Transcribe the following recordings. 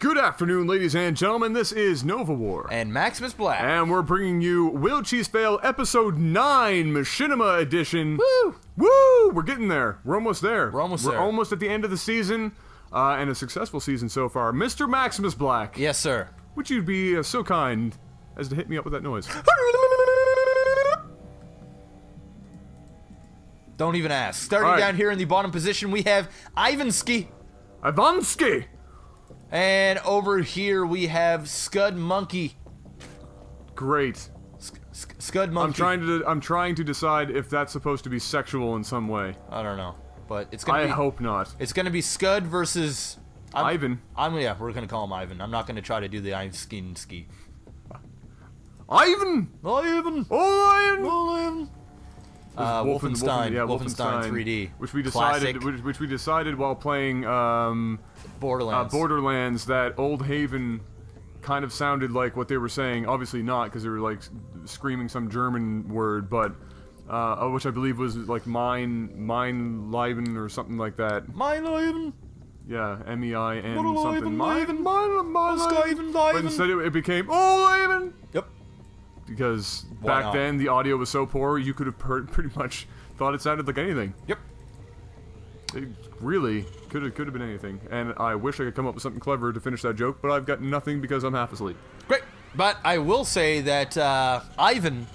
Good afternoon, ladies and gentlemen. This is Nova War. And Maximus Black. And we're bringing you Will Cheese Fail Episode 9, Machinima Edition. Woo! Woo! We're getting there. We're almost there. We're almost at the end of the season, and a successful season so far. Mr. Maximus Black. Yes, sir. Would you be so kind as to hit me up with that noise? Don't even ask. Starting down here in the bottom position, we have Ivansky. Ivansky! And over here we have Scud Monkey. Great. Scud Monkey. I'm trying to decide if that's supposed to be sexual in some way. I don't know, but it's gonna be. I hope not. It's gonna be Scud versus Ivan. Yeah, we're gonna call him Ivan. I'm not gonna try to do the Ivansky. Ivan. Ivan. Ivan. Wolfenstein. Wolfenstein 3D, which we Classic. decided while playing Borderlands that Old Haven kind of sounded like what they were saying. Obviously not, because they were like screaming some German word, but which I believe was like mine Leiben or something like that. Mine Leiben. Yeah, M-E-I-N something. Mine. But instead it became Old Haven. Yep. Because back then the audio was so poor, you could have pretty much thought it sounded like anything. Yep. It really could have been anything. And I wish I could come up with something clever to finish that joke, but I've got nothing because I'm half asleep. Great. But I will say that Ivan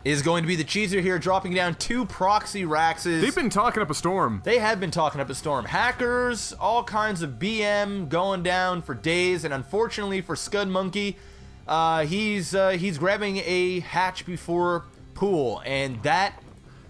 is going to be the cheeser here, dropping down 2 proxy Raxes. They've been talking up a storm. They have been talking up a storm. Hackers, all kinds of BM going down for days, and unfortunately for Scud Monkey, he's grabbing a hatch before pool, and that...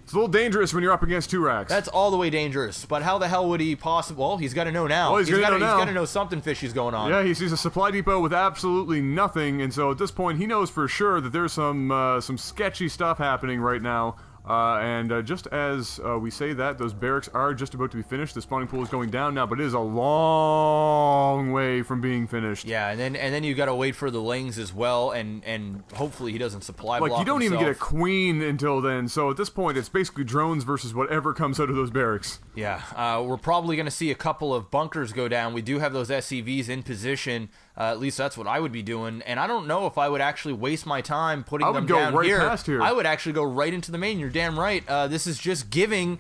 It's a little dangerous when you're up against 2 racks. That's all the way dangerous. But how the hell would he possibly... Well, he's got to know now. Well, he's got to know something fishy's going on. Yeah, he sees a supply depot with absolutely nothing, and so at this point he knows for sure that there's some sketchy stuff happening right now. And just as we say that, those barracks are just about to be finished. The spawning pool is going down now, but it is a long way from being finished. Yeah, and then you got to wait for the lings as well, and hopefully he doesn't supply block you don't himself. even get a queen until then. So at this point, it's basically drones versus whatever comes out of those barracks. Yeah, we're probably going to see a couple of bunkers go down. We do have those SCVs in position. At least that's what I would be doing, and I don't know if I would actually waste my time putting them down here. I would go right past here. I would actually go right into the main. You're damn right. This is just giving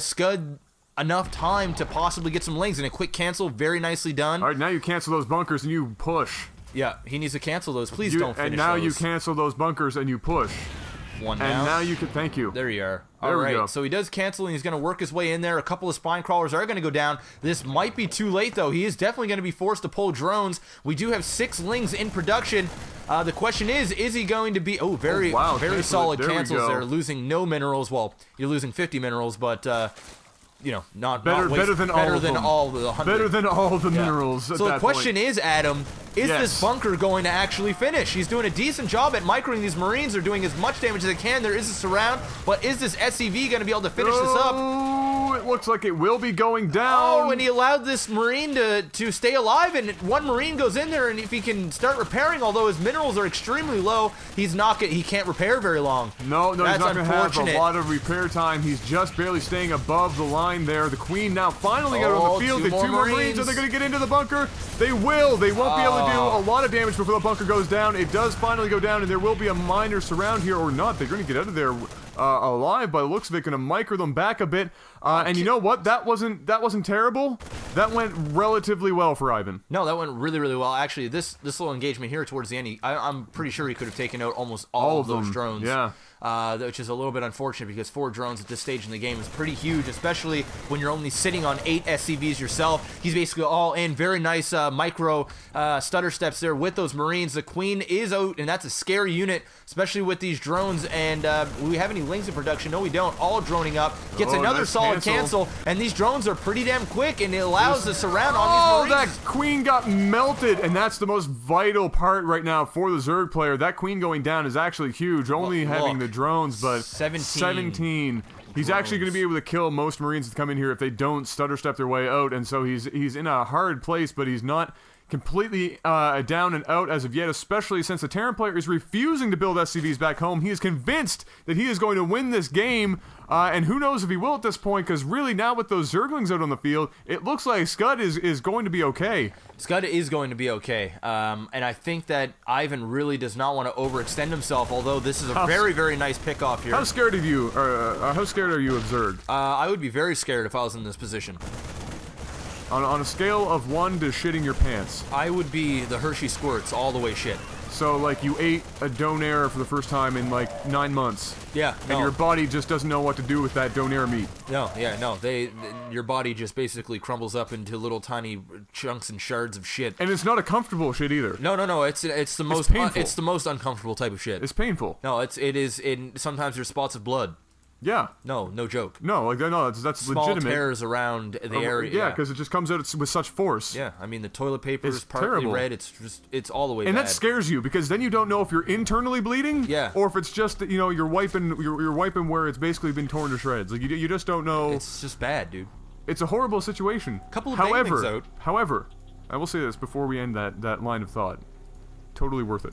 Scud enough time to possibly get some lings, and a quick cancel, very nicely done. All right, now you cancel those bunkers and you push. Yeah, he needs to cancel those. Please don't finish And now those. you cancel those bunkers and you push. One down. And now you can, thank you. There you are. There we go. So he does cancel, and he's going to work his way in there. A couple of spine crawlers are going to go down. This might be too late, though. He is definitely going to be forced to pull drones. We do have 6 lings in production. The question is he going to be... Oh, very solid cancels there. Losing no minerals. Well, you're losing 50 minerals, but... you know, better than all the 100. Better than all the minerals. So the question is, Adam, is this bunker going to actually finish? He's doing a decent job at microing these Marines. They're doing as much damage as they can. There is a surround, but is this SCV going to be able to finish this up? Oh, it looks like it will be going down. Oh, and he allowed this Marine to stay alive, and one Marine goes in there, and if he can start repairing, although his minerals are extremely low, he can't repair very long. No, he's not going to have a lot of repair time. He's just barely staying above the line there. The Queen now finally got on the field. The 2 more Marines. Are they going to get into the bunker? They will. They won't be able to do a lot of damage before the bunker goes down. It does finally go down, and there will be a minor surround here, or not. They're going to get out of there alive by the looks of it. Going to micro them back a bit. And you know what? That wasn't terrible. That went relatively well for Ivan. No, that went really, really well. Actually, this little engagement here towards the end, I'm pretty sure he could have taken out almost all of those drones. Yeah. Which is a little bit unfortunate because 4 drones at this stage in the game is pretty huge, especially when you're only sitting on 8 SCVs yourself. He's basically all in. Very nice micro stutter steps there with those Marines. The Queen is out, and that's a scary unit, especially with these drones. And we have any lings in production? No, we don't. All droning up. Gets another solid cancel, and these drones are pretty damn quick, and it allows the surround on these Marines. That Queen got melted, and that's the most vital part right now for the Zerg player. That Queen going down is actually huge. Only having the drones, but 17. He's actually going to be able to kill most Marines that come in here if they don't stutter step their way out, and so he's in a hard place, but he's not completely down and out as of yet, especially since the Terran player is refusing to build SCVs back home. He is convinced that he is going to win this game, and who knows if he will at this point, because really now with those Zerglings out on the field, it looks like Scud is going to be okay. Scud is going to be okay, and I think that Ivan really does not want to overextend himself, although this is a very, very nice pickoff here. How scared of you, how scared are you of Zerg? I would be very scared if I was in this position. On a scale of 1 to shitting your pants. I would be the Hershey Squirts all the way shit. So, like, you ate a donair for the first time in, like, 9 months. Yeah, And your body just doesn't know what to do with that donair meat. No, yeah, no. Your body just basically crumbles up into little tiny chunks and shards of shit. And it's not a comfortable shit either. No. It's the most it's the most uncomfortable type of shit. It's painful. No, it is. Sometimes there's spots of blood. Yeah. No joke. No, like no, that's Small legitimate. tears around the area. Yeah, because it just comes out with such force. Yeah, I mean the toilet paper is partly terrible. red. It's all the way. And bad. that scares you because then you don't know if you're internally bleeding. Yeah. Or if it's just that you're wiping where it's basically been torn to shreds. Like you just don't know. It's just bad, dude. It's a horrible situation. Couple of banelings out. However, I will say this before we end that line of thought. Totally worth it.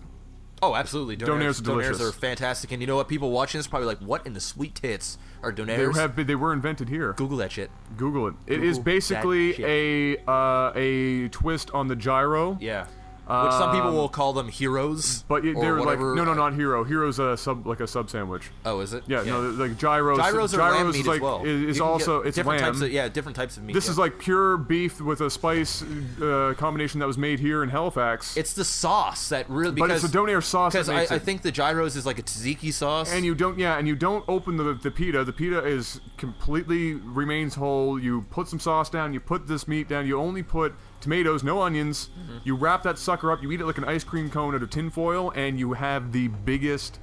Oh, absolutely. Donairs are fantastic. And you know what? People watching this are probably like, what in the sweet tits are donairs? They were invented here. Google that shit. Google it. It is basically a twist on the gyro. Yeah. Which some people will call them heroes. But they're like, whatever. no, not hero. Hero's a sub sandwich. Oh, is it? Yeah, no, like gyros. Gyros are lamb meat like, as well. Is also it's different lamb. Different types of meat. This is like pure beef with a spice combination that was made here in Halifax. It's the sauce that really. But it's the donair sauce that makes I think the gyros is like a tzatziki sauce. And you don't open the pita. The pita is completely remains whole. You put some sauce down. You put this meat down. You only put tomatoes, no onions. You wrap that sucker up. You eat it like an ice cream cone out of tin foil, and you have the biggest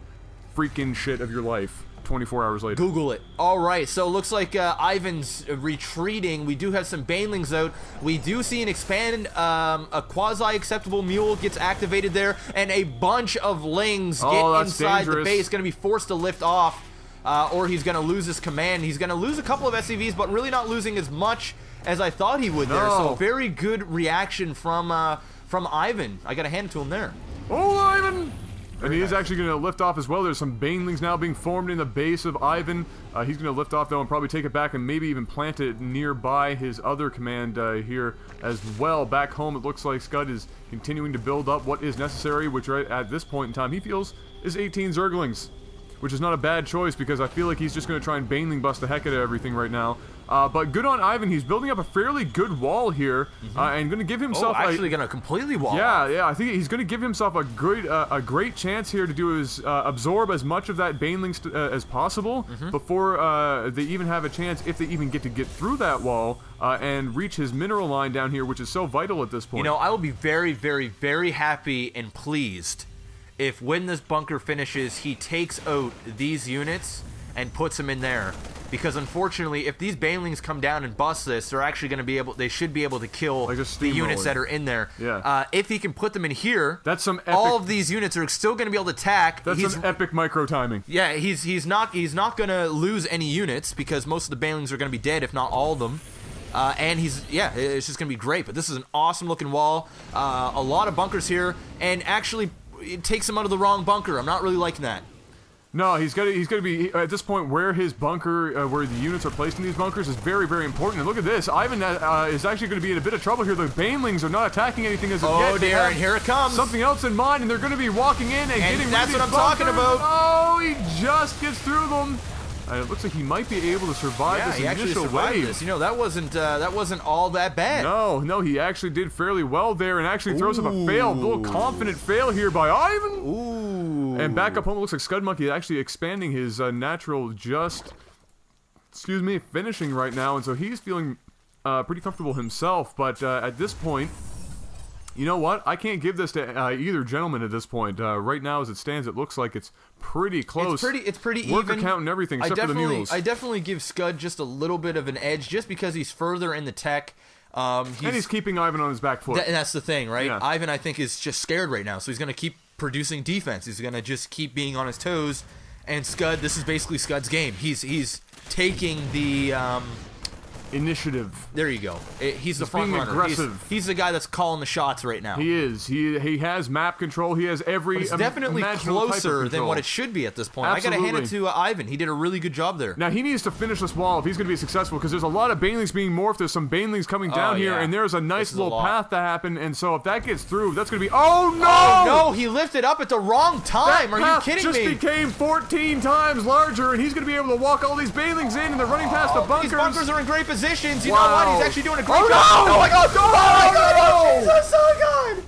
freaking shit of your life 24 hours later. Google it. All right, so it looks like Ivan's retreating. We do have some banelings out. We do see an expand, a quasi-acceptable mule gets activated there, and a bunch of lings get inside the base. Going to be forced to lift off, or he's going to lose his command. He's going to lose a couple of SCVs, but really not losing as much as I thought he would there. So very good reaction from Ivan. I got to hand it to him there. Oh, Ivan! And he is actually going to lift off as well. There's some banelings now being formed in the base of Ivan. He's going to lift off, though, and probably take it back and maybe even plant it nearby his other command here as well. Back home, it looks like Scud is continuing to build up what is necessary, which right at this point in time he feels is 18 Zerglings, which is not a bad choice because I feel like he's just going to try and baneling bust the heck out of everything right now. But good on Ivan. He's building up a fairly good wall here, and going to give himself. Actually, going to completely wall. Yeah. I think he's going to give himself a great chance here to do his absorb as much of that baneling as possible before they even have a chance, if they even get through that wall and reach his mineral line down here, which is so vital at this point. You know, I will be very, very, very happy and pleased if when this bunker finishes, he takes out these units and puts them in there. Because unfortunately, if these banelings come down and bust this, they're actually going to be able. They should be able to kill the units that are in there. Yeah. If he can put them in here, that's some epic, all of these units are still going to be able to attack. That's some epic micro timing. Yeah, he's not going to lose any units because most of the banelings are going to be dead, if not all of them. And it's just going to be great. But this is an awesome looking wall. A lot of bunkers here, and actually, it takes him out of the wrong bunker. I'm not really liking that. No, he's got to be at this point where his bunker, where the units are placed in these bunkers, is very, very important. And look at this, Ivan is actually going to be in a bit of trouble here. The banelings are not attacking anything as of yet. Oh dear, and here it comes. Something else in mind, and they're going to be walking in and getting. That's what I'm talking about. Oh, he just gets through them. It looks like he might be able to survive this initial wave. This. You know, that wasn't all that bad. No, he actually did fairly well there, and actually throws up a fail, a little confident fail here by Ivan. Ooh. And back up home, it looks like Scud Monkey is actually expanding his natural finishing right now, and so he's feeling pretty comfortable himself. But at this point, you know what? I can't give this to either gentleman at this point. Right now, as it stands, it looks like it's pretty close. It's pretty Worker even. count and everything, except for the mules. I definitely give Scud just a little bit of an edge, just because he's further in the tech. And he's keeping Ivan on his back foot. And that's the thing, right? Yeah. Ivan, I think, is just scared right now, so he's going to keep producing defense. He's going to just keep being on his toes. And Scud, this is basically Scud's game. He's taking the initiative. There you go. He's the front runner. Aggressive. He's the guy that's calling the shots right now. He is. He has map control. He has every. But it's definitely closer than what it should be at this point. Absolutely. I gotta hand it to Ivan. He did a really good job there. Now he needs to finish this wall if he's going to be successful, because there's a lot of banelings being morphed. There's some banelings coming down here, and there's a nice little path to happen. And so if that gets through, that's going to be. Oh no! Oh no! He lifted up at the wrong time. Are you kidding me? Just became 14 times larger, and he's going to be able to walk all these banelings in, and they're running past the bunkers. These bunkers are in great positions. You know what? He's actually doing a great job. Oh my God! Oh my God! Jesus! Oh God!